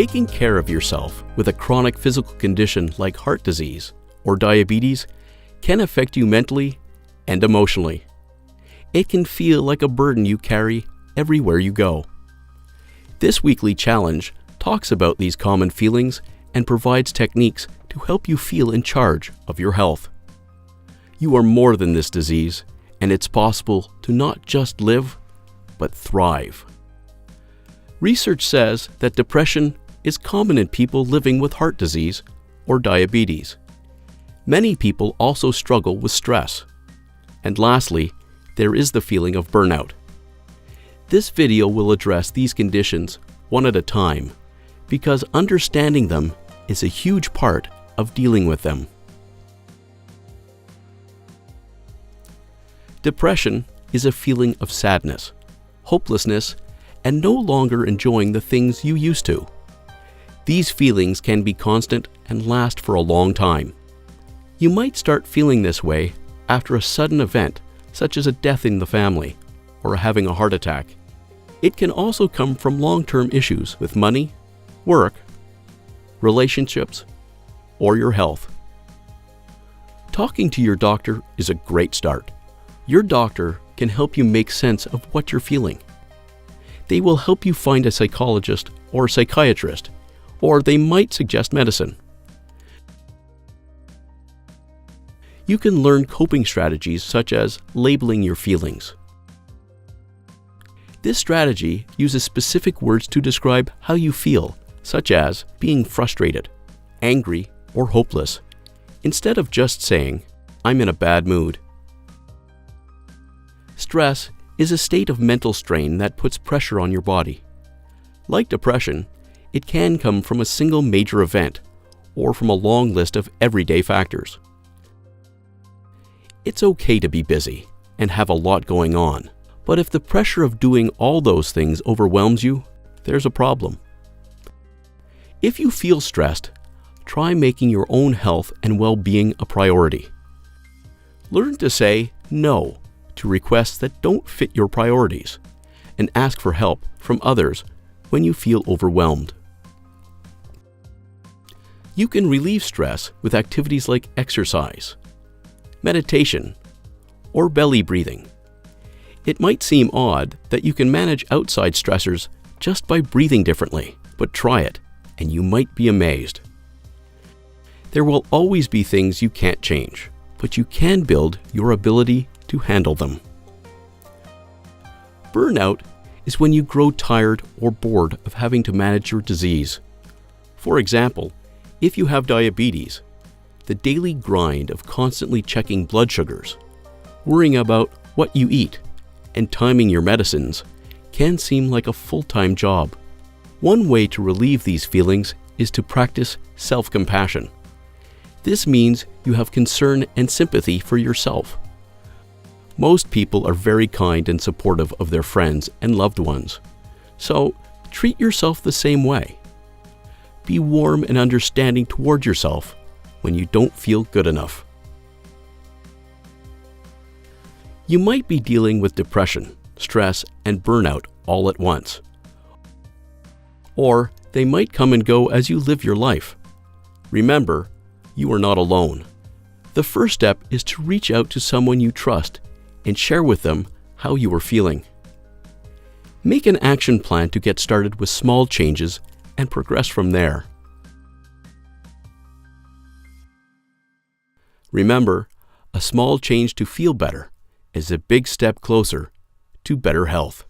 Taking care of yourself with a chronic physical condition like heart disease or diabetes can affect you mentally and emotionally. It can feel like a burden you carry everywhere you go. This weekly challenge talks about these common feelings and provides techniques to help you feel in charge of your health. You are more than this disease, and it's possible to not just live, but thrive. Research says that depression is common in people living with heart disease or diabetes. Many people also struggle with stress. And lastly, there is the feeling of burnout. This video will address these conditions one at a time because understanding them is a huge part of dealing with them. Depression is a feeling of sadness, hopelessness, and no longer enjoying the things you used to. These feelings can be constant and last for a long time. You might start feeling this way after a sudden event, such as a death in the family or having a heart attack. It can also come from long-term issues with money, work, relationships, or your health. Talking to your doctor is a great start. Your doctor can help you make sense of what you're feeling. They will help you find a psychologist or psychiatrist, or they might suggest medicine. You can learn coping strategies such as labeling your feelings. This strategy uses specific words to describe how you feel, such as being frustrated, angry, or hopeless, instead of just saying, "I'm in a bad mood." Stress is a state of mental strain that puts pressure on your body. Like depression, it can come from a single major event or from a long list of everyday factors. It's okay to be busy and have a lot going on, but if the pressure of doing all those things overwhelms you, there's a problem. If you feel stressed, try making your own health and well-being a priority. Learn to say no to requests that don't fit your priorities, and ask for help from others when you feel overwhelmed. You can relieve stress with activities like exercise, meditation, or belly breathing. It might seem odd that you can manage outside stressors just by breathing differently, but try it, and you might be amazed. There will always be things you can't change, but you can build your ability to handle them. Burnout is when you grow tired or bored of having to manage your disease. For example, if you have diabetes, the daily grind of constantly checking blood sugars, worrying about what you eat, and timing your medicines can seem like a full-time job. One way to relieve these feelings is to practice self-compassion. This means you have concern and sympathy for yourself. Most people are very kind and supportive of their friends and loved ones, so treat yourself the same way. Be warm and understanding toward yourself when you don't feel good enough. You might be dealing with depression, stress, and burnout all at once. Or they might come and go as you live your life. Remember, you are not alone. The first step is to reach out to someone you trust and share with them how you are feeling. Make an action plan to get started with small changes and progress from there. Remember, a small change to feel better is a big step closer to better health.